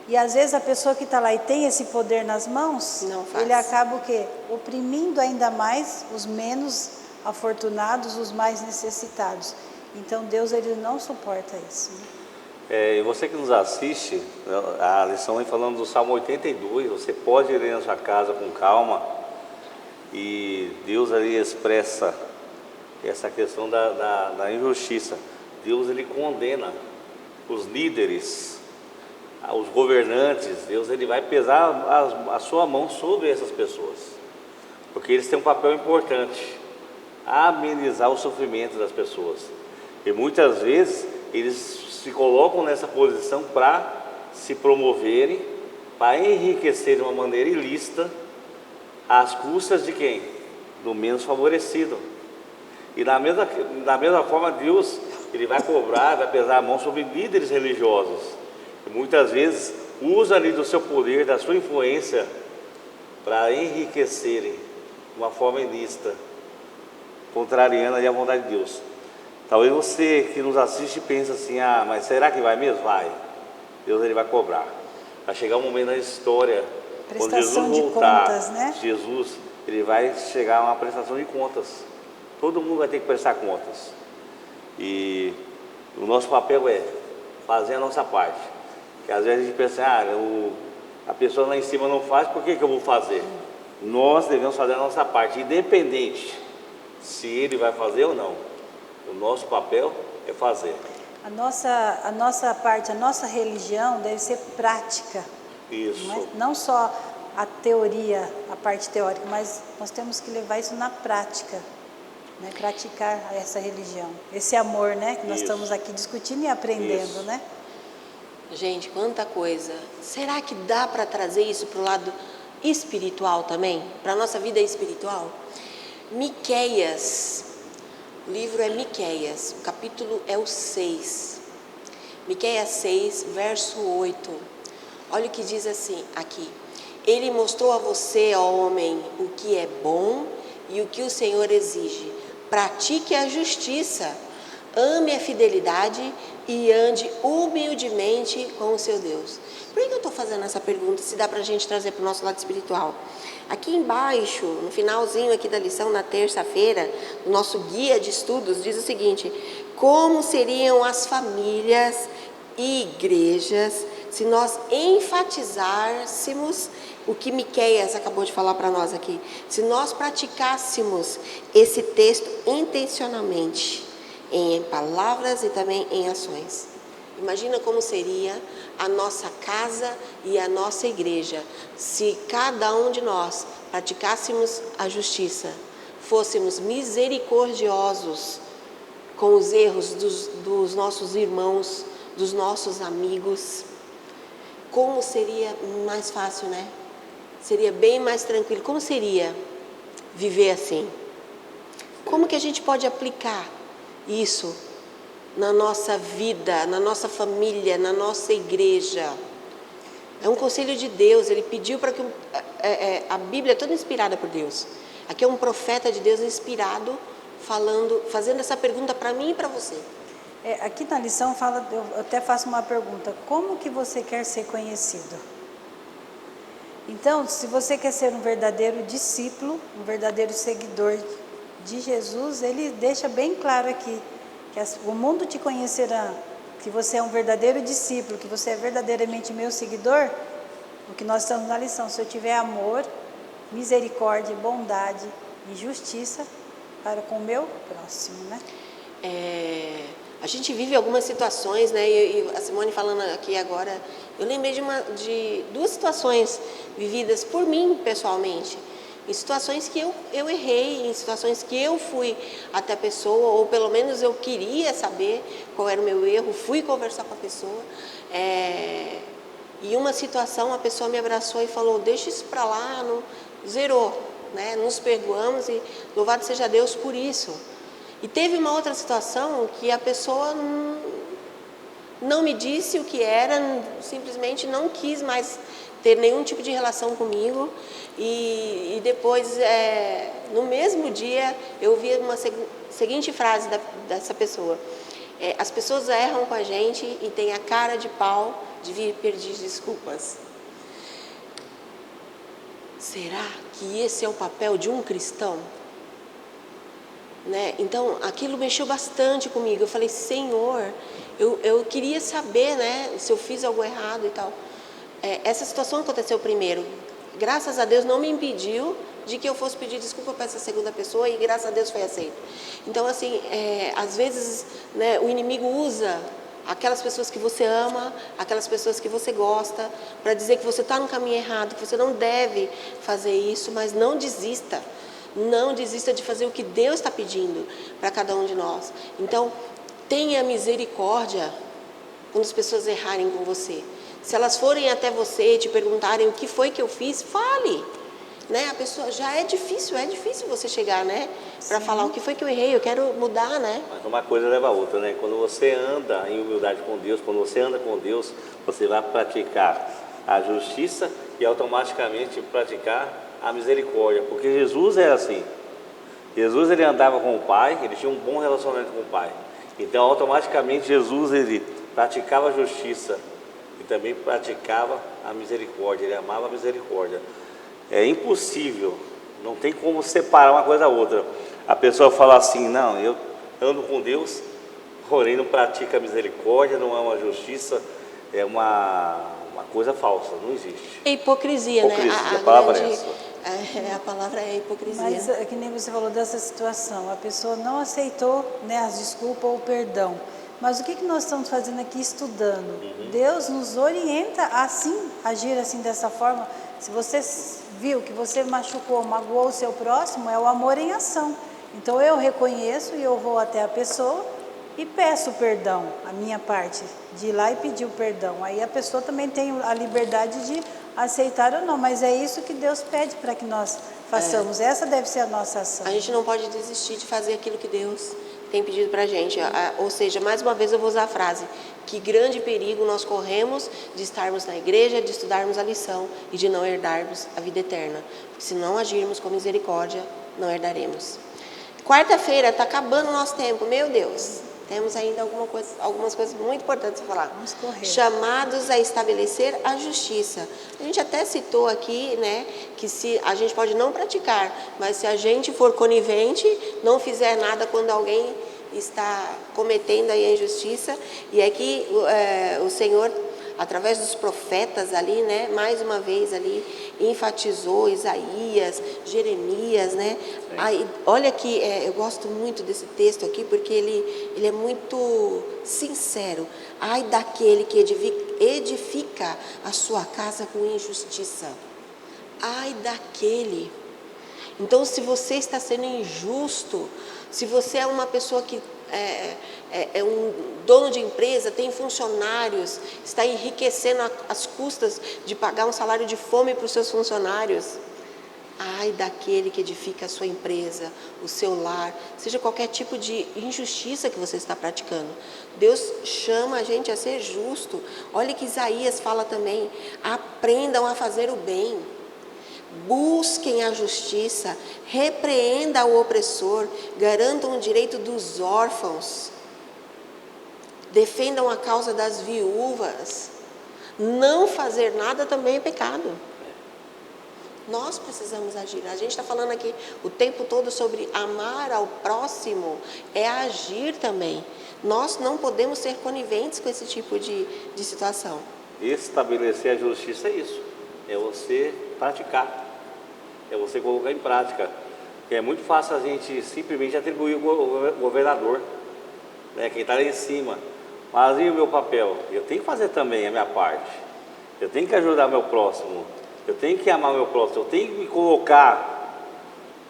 E às vezes a pessoa que está lá e tem esse poder nas mãos, ele acaba o quê? Oprimindo ainda mais os menos afortunados, os mais necessitados. Então Deus, ele não suporta isso, né? E você que nos assiste, a lição vem falando do Salmo 82, você pode ir na sua casa com calma, e Deus ali expressa essa questão da injustiça. Deus, ele condena os líderes, os governantes. Deus, ele vai pesar a sua mão sobre essas pessoas, porque eles têm um papel importante, amenizar o sofrimento das pessoas, e muitas vezes eles se colocam nessa posição para se promoverem, para enriquecer de uma maneira ilícita, às custas de quem? Do menos favorecido. E da mesma forma, Deus, ele vai cobrar, vai pesar a mão sobre líderes religiosos, que muitas vezes usam ali do seu poder, da sua influência, para enriquecerem de uma forma ilícita, contrariando ali a vontade de Deus. Talvez você que nos assiste pense assim, mas será que vai mesmo? Vai. Deus, ele vai cobrar. Vai chegar um momento na história, quando Jesus voltar, contas, né? Jesus, ele vai chegar a uma prestação de contas. Todo mundo vai ter que prestar contas. E o nosso papel é fazer a nossa parte. Porque às vezes a gente pensa, a pessoa lá em cima não faz, por que eu vou fazer? Nós devemos fazer a nossa parte, independente se ele vai fazer ou não. O nosso papel é fazer. A nossa parte, a nossa religião deve ser prática. Isso. Não só a teoria, a parte teórica, mas nós temos que levar isso na prática, né? Praticar essa religião, esse amor, né? Que nós estamos aqui discutindo e aprendendo, né? Gente, quanta coisa. Será que dá para trazer isso para o lado espiritual também? Para a nossa vida espiritual? Miqueias. O livro é Miqueias, o capítulo é o 6. Miqueias 6, verso 8. Olha o que diz assim aqui. Ele mostrou a você, ó homem, o que é bom e o que o Senhor exige. Pratique a justiça, ame a fidelidade e ande humildemente com o seu Deus. Por que eu estou fazendo essa pergunta, se dá para a gente trazer para o nosso lado espiritual? Aqui embaixo, no finalzinho aqui da lição, na terça-feira, no nosso guia de estudos, diz o seguinte: como seriam as famílias e igrejas se nós enfatizássemos o que Miqueias acabou de falar para nós aqui, se nós praticássemos esse texto intencionalmente, em palavras e também em ações. Imagina como seria a nossa casa e a nossa igreja se cada um de nós praticássemos a justiça, fôssemos misericordiosos com os erros dos nossos irmãos, dos nossos amigos. Como seria mais fácil, né? Seria bem mais tranquilo. Como seria viver assim? Como que a gente pode aplicar isso na nossa vida, na nossa família, na nossa igreja? É um conselho de Deus. Ele pediu para que a Bíblia é toda inspirada por Deus. Aqui é um profeta de Deus inspirado, fazendo essa pergunta para mim e para você. Aqui na lição eu até faço uma pergunta: como que você quer ser conhecido? Então, se você quer ser um verdadeiro discípulo, um verdadeiro seguidor de Jesus, ele deixa bem claro aqui que o mundo te conhecerá, que você é um verdadeiro discípulo, que você é verdadeiramente meu seguidor, o que nós estamos na lição, se eu tiver amor, misericórdia, bondade e justiça para com o meu próximo, né? A gente vive algumas situações, né? E a Simone falando aqui agora, eu lembrei de duas situações vividas por mim pessoalmente. Em situações que eu errei, em situações que eu fui até a pessoa, ou pelo menos eu queria saber qual era o meu erro, fui conversar com a pessoa. E uma situação, a pessoa me abraçou e falou, deixa isso para lá, não, zerou, né? Nos perdoamos e louvado seja Deus por isso. E teve uma outra situação que a pessoa não me disse o que era, simplesmente não quis mais ter nenhum tipo de relação comigo. E depois, no mesmo dia, eu ouvi uma seguinte frase dessa pessoa. As pessoas erram com a gente e têm a cara de pau de vir pedir desculpas. Será que esse é o papel de um cristão? Né? Então, aquilo mexeu bastante comigo. Eu falei, Senhor, eu queria saber, né, se eu fiz algo errado e tal. Essa situação aconteceu primeiro. Graças a Deus não me impediu de que eu fosse pedir desculpa para essa segunda pessoa e graças a Deus foi aceito. Então, assim, às vezes, né, o inimigo usa aquelas pessoas que você ama, aquelas pessoas que você gosta, para dizer que você está no caminho errado, que você não deve fazer isso, mas não desista. Não desista de fazer o que Deus está pedindo para cada um de nós. Então, tenha misericórdia quando as pessoas errarem com você. Se elas forem até você e te perguntarem o que foi que eu fiz, fale. Né? A pessoa já é difícil você chegar, né? Para falar o que foi que eu errei, eu quero mudar, né? Mas uma coisa leva a outra, né? Quando você anda em humildade com Deus, quando você anda com Deus, você vai praticar a justiça e automaticamente praticar a misericórdia, porque Jesus era assim. Jesus, ele andava com o Pai, ele tinha um bom relacionamento com o Pai. Então, automaticamente, Jesus, ele praticava a justiça e também praticava a misericórdia, ele amava a misericórdia. É impossível, não tem como separar uma coisa da outra. A pessoa fala assim, não, eu ando com Deus, porém não pratica a misericórdia, não ama a justiça, é uma coisa falsa, não existe. É hipocrisia, né? A palavra é essa. A palavra é hipocrisia. Mas é que nem você falou dessa situação, a pessoa não aceitou, né, as desculpas ou o perdão. Mas o que nós estamos fazendo aqui estudando? Deus nos orienta a assim, agir assim dessa forma. Se você viu que você machucou, magoou o seu próximo, é o amor em ação. Então eu reconheço e eu vou até a pessoa e peço perdão, a minha parte, de ir lá e pedir o perdão. Aí a pessoa também tem a liberdade de aceitar ou não, mas é isso que Deus pede para que nós façamos. Essa deve ser a nossa ação. A gente não pode desistir de fazer aquilo que Deus tem pedido para a gente. Ou seja, mais uma vez eu vou usar a frase, que grande perigo nós corremos de estarmos na igreja, de estudarmos a lição e de não herdarmos a vida eterna. Porque se não agirmos com misericórdia, não herdaremos. Quarta-feira, está acabando o nosso tempo, meu Deus. Temos ainda algumas coisas muito importantes para falar. Vamos correr. Chamados a estabelecer a justiça. A gente até citou aqui, né, que se a gente pode não praticar, mas se a gente for conivente, não fizer nada quando alguém está cometendo aí a injustiça, e aqui o Senhor, através dos profetas ali, né, mais uma vez ali, enfatizou Isaías, Jeremias, né? Aí, olha que eu gosto muito desse texto aqui, porque ele é muito sincero. Ai daquele que edifica a sua casa com injustiça. Ai daquele. Então, se você está sendo injusto, se você é uma pessoa que é um dono de empresa, tem funcionários, está enriquecendo às custas de pagar um salário de fome para os seus funcionários, ai daquele que edifica a sua empresa, o seu lar, seja qualquer tipo de injustiça que você está praticando. Deus chama a gente a ser justo. Olha que Isaías fala também, aprendam a fazer o bem. Busquem a justiça, repreenda o opressor, garantam o direito dos órfãos, defendam a causa das viúvas. Não fazer nada também é pecado. Nós precisamos agir. A gente está falando aqui o tempo todo sobre amar ao próximo, é agir também. Nós não podemos ser coniventes com esse tipo de situação. Estabelecer a justiça é isso, é você praticar, é você colocar em prática. Porque é muito fácil a gente simplesmente atribuir o governador, né, quem está lá em cima. Mas e o meu papel? Eu tenho que fazer também a minha parte. Eu tenho que ajudar meu próximo. Eu tenho que amar meu próximo. Eu tenho que me colocar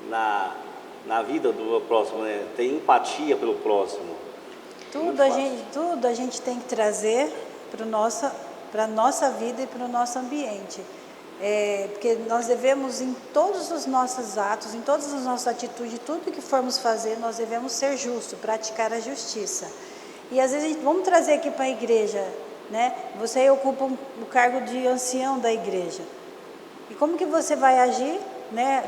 na vida do meu próximo, né? Ter empatia pelo próximo. Tudo a gente tem que trazer para a nossa vida e para o nosso ambiente. Porque nós devemos, em todos os nossos atos, em todas as nossas atitudes, tudo que formos fazer, nós devemos ser justos, praticar a justiça. E às vezes vamos trazer aqui para a igreja, né? Você ocupa o cargo de ancião da igreja. E como que você vai agir, né?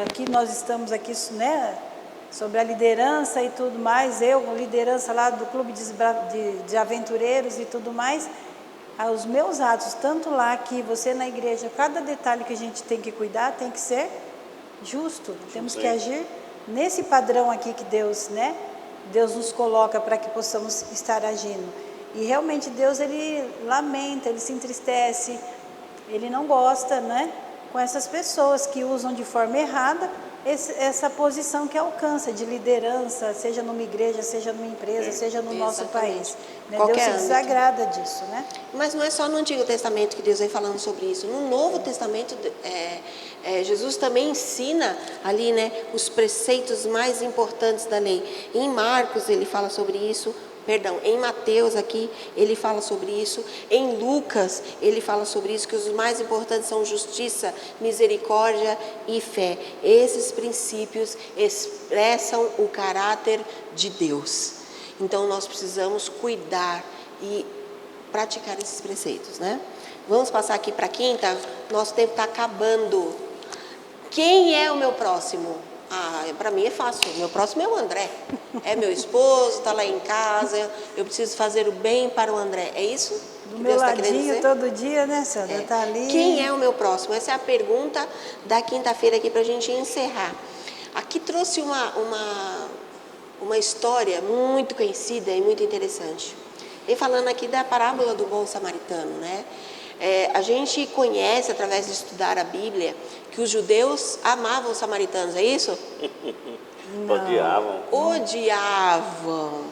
Aqui nós estamos aqui, né, sobre a liderança e tudo mais, liderança lá do clube de aventureiros e tudo mais. Os meus atos, tanto lá que você na igreja, cada detalhe que a gente tem que cuidar tem que ser justo. Temos que agir nesse padrão aqui que Deus, né? Deus nos coloca para que possamos estar agindo. E realmente Deus, Ele lamenta, Ele se entristece, Ele não gosta, né, com essas pessoas que usam de forma errada essa posição que alcança de liderança, seja numa igreja, seja numa empresa, seja no nosso país. Né? Deus se desagrada disso, né? Mas não é só no Antigo Testamento que Deus vem falando sobre isso. No Novo Testamento, Jesus também ensina ali, né, os preceitos mais importantes da lei. Em Marcos ele fala sobre isso. Em Mateus aqui ele fala sobre isso, em Lucas ele fala sobre isso, que os mais importantes são justiça, misericórdia e fé. Esses princípios expressam o caráter de Deus. Então nós precisamos cuidar e praticar esses preceitos, né? Vamos passar aqui para a quinta, nosso tempo está acabando. Quem é o meu próximo? Para mim é fácil, meu próximo é o André, é meu esposo, está lá em casa, eu preciso fazer o bem para o André, é isso? Do meu ladinho todo dia, né, Sandra? Tá ali. Quem é o meu próximo? Essa é a pergunta da quinta-feira aqui para a gente encerrar. Aqui trouxe uma história muito conhecida e muito interessante. Vem falando aqui da parábola do bom samaritano, né? A gente conhece, através de estudar a Bíblia, que os judeus amavam os samaritanos, é isso? Odiavam.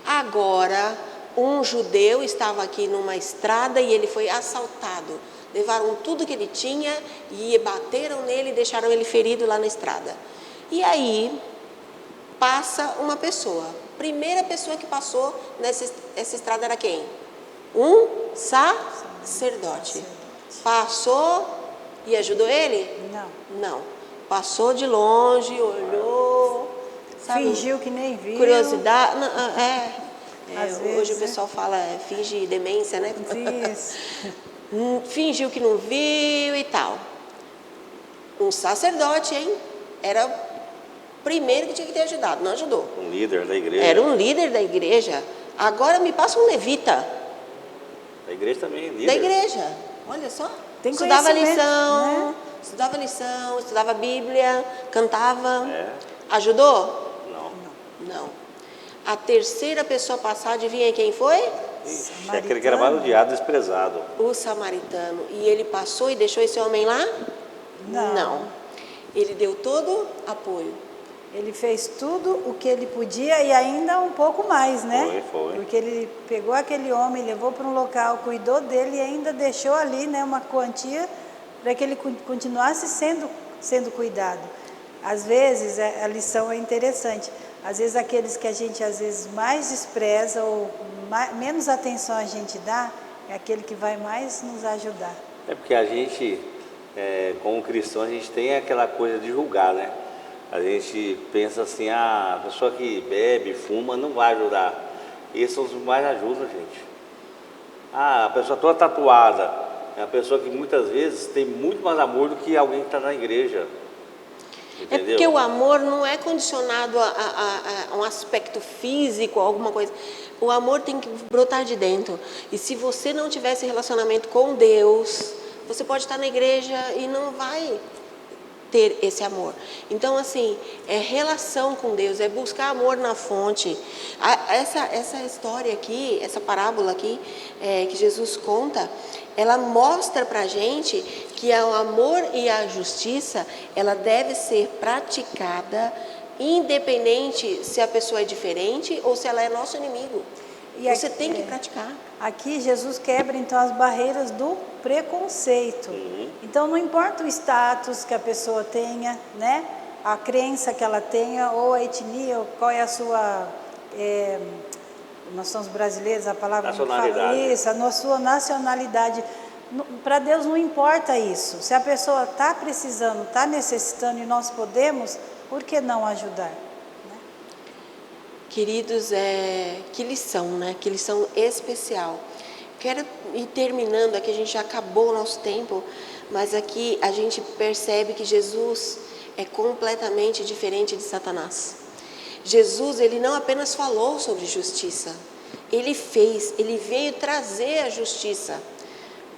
Agora, um judeu estava aqui numa estrada e ele foi assaltado. Levaram tudo que ele tinha e bateram nele e deixaram ele ferido lá na estrada. E aí, passa uma pessoa. Primeira pessoa que passou essa estrada era quem? Um sacerdote. Passou e ajudou ele? Não. Passou de longe, olhou, sabe? Fingiu que nem viu. Curiosidade. Hoje o vezes, pessoal fala, finge demência, né? Isso. Fingiu que não viu e tal. Um sacerdote, hein? Era o primeiro que tinha que ter ajudado, não ajudou. Um líder da igreja. Era um líder da igreja. Agora me passa um levita. Da igreja também, líder. Da igreja, olha só. Tem estudava lição, né? estudava a Bíblia, cantava. Ajudou? Não. A terceira pessoa a passar, adivinha quem foi? Aquele que era mais odiado, desprezado. O samaritano. E ele passou e deixou esse homem lá? Não. Ele deu todo apoio. Ele fez tudo o que ele podia e ainda um pouco mais, né? Foi. Porque ele pegou aquele homem, levou para um local, cuidou dele e ainda deixou ali, né, uma quantia para que ele continuasse sendo cuidado. Às vezes, a lição é interessante. Às vezes, aqueles que a gente às vezes mais despreza ou menos atenção a gente dá, é aquele que vai mais nos ajudar. É porque a gente, como cristão, a gente tem aquela coisa de julgar, né? A gente pensa assim, a pessoa que bebe, fuma, não vai ajudar. Esses são os que mais ajudam, gente. A pessoa toda tatuada, é a pessoa que muitas vezes tem muito mais amor do que alguém que está na igreja. Entendeu? É porque o amor não é condicionado a um aspecto físico, alguma coisa. O amor tem que brotar de dentro. E se você não tiver esse relacionamento com Deus, você pode estar na igreja e não vai ter esse amor. Então, assim, é relação com Deus, é buscar amor na fonte. Essa história aqui, essa parábola aqui, que Jesus conta, ela mostra pra gente que o amor e a justiça, ela deve ser praticada independente se a pessoa é diferente ou se ela é nosso inimigo. E Você aqui, tem que praticar. Aqui Jesus quebra então as barreiras do preconceito. Então não importa o status que a pessoa tenha, né? A crença que ela tenha, ou a etnia, ou qual é a sua... nós somos brasileiros, a palavra Nacionalidade. Fala isso, a sua nacionalidade. Para Deus não importa isso. Se a pessoa está precisando, está necessitando e nós podemos, por que não ajudar? Queridos, que lição, né? Que lição especial. Quero ir terminando, aqui a gente já acabou o nosso tempo, mas aqui a gente percebe que Jesus é completamente diferente de Satanás. Jesus, ele não apenas falou sobre justiça, ele fez, ele veio trazer a justiça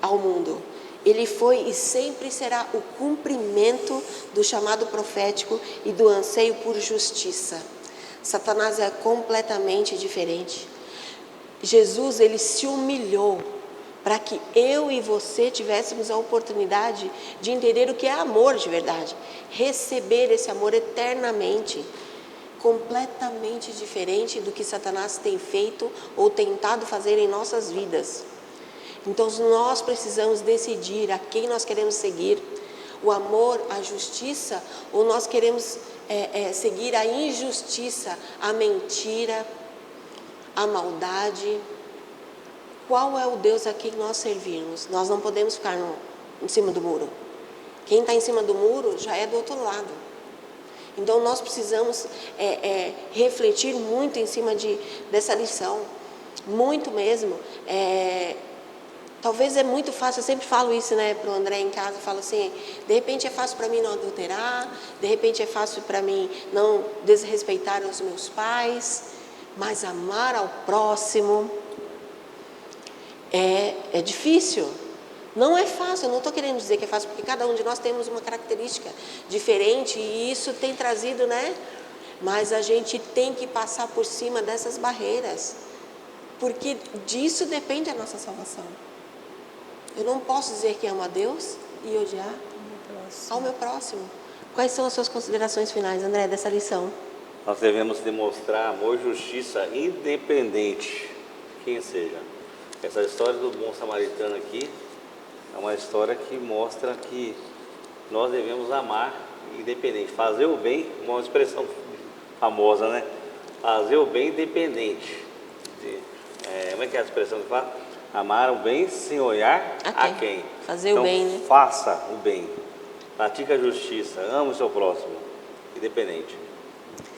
ao mundo. Ele foi e sempre será o cumprimento do chamado profético e do anseio por justiça. Satanás é completamente diferente. Jesus, ele se humilhou para que eu e você tivéssemos a oportunidade de entender o que é amor de verdade, receber esse amor eternamente, completamente diferente do que Satanás tem feito ou tentado fazer em nossas vidas. Então nós precisamos decidir a quem nós queremos seguir, o amor, a justiça, ou nós queremos seguir a injustiça, a mentira, a maldade. Qual é o Deus a quem nós servimos? Nós não podemos ficar em cima do muro. Quem está em cima do muro já é do outro lado. Então nós precisamos refletir muito em cima dessa lição, muito mesmo. Talvez é muito fácil, eu sempre falo isso, né, para o André em casa, eu falo assim, de repente é fácil para mim não adulterar, de repente é fácil para mim não desrespeitar os meus pais, mas amar ao próximo é difícil. Não é fácil, eu não estou querendo dizer que é fácil, porque cada um de nós temos uma característica diferente e isso tem trazido, né? Mas a gente tem que passar por cima dessas barreiras, porque disso depende a nossa salvação. Eu não posso dizer que amo a Deus e odiar ao meu próximo. Quais são as suas considerações finais, André, dessa lição? Nós devemos demonstrar amor e justiça independente de quem seja. Essa história do bom samaritano aqui é uma história que mostra que nós devemos amar independente. Fazer o bem, uma expressão famosa, né? Fazer o bem independente. Como é que é a expressão que fala? Amar o bem sem olhar a quem. Fazer então, o bem, né? Faça o bem. Pratique a justiça. Ame o seu próximo. Independente.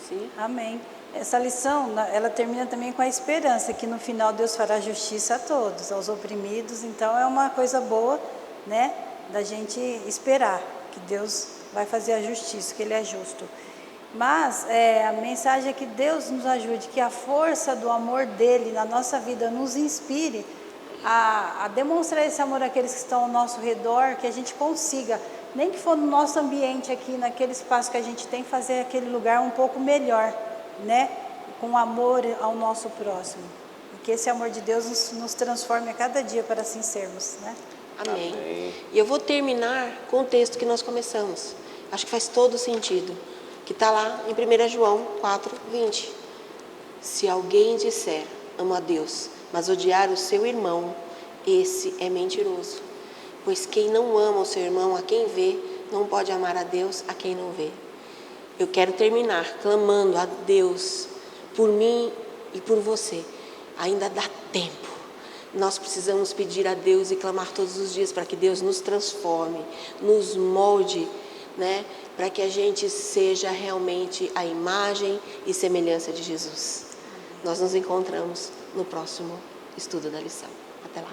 Sim. Amém. Essa lição, ela termina também com a esperança que no final Deus fará justiça a todos, aos oprimidos. Então é uma coisa boa, né, da gente esperar que Deus vai fazer a justiça, que Ele é justo. Mas a mensagem é que Deus nos ajude, que a força do amor dEle na nossa vida nos inspire a demonstrar esse amor àqueles que estão ao nosso redor, que a gente consiga, nem que for no nosso ambiente aqui, naquele espaço que a gente tem, fazer aquele lugar um pouco melhor, né? Com amor ao nosso próximo. E que esse amor de Deus nos transforme a cada dia para assim sermos, né? Amém. Amém. E eu vou terminar com o texto que nós começamos. Acho que faz todo sentido. Que está lá em 1 João 4:20. Se alguém disser, amo a Deus, mas odiar o seu irmão, esse é mentiroso. Pois quem não ama o seu irmão a quem vê, não pode amar a Deus a quem não vê. Eu quero terminar clamando a Deus por mim e por você. Ainda dá tempo. Nós precisamos pedir a Deus e clamar todos os dias para que Deus nos transforme, nos molde, né? Para que a gente seja realmente a imagem e semelhança de Jesus. Nós nos encontramos no próximo estudo da lição. Até lá.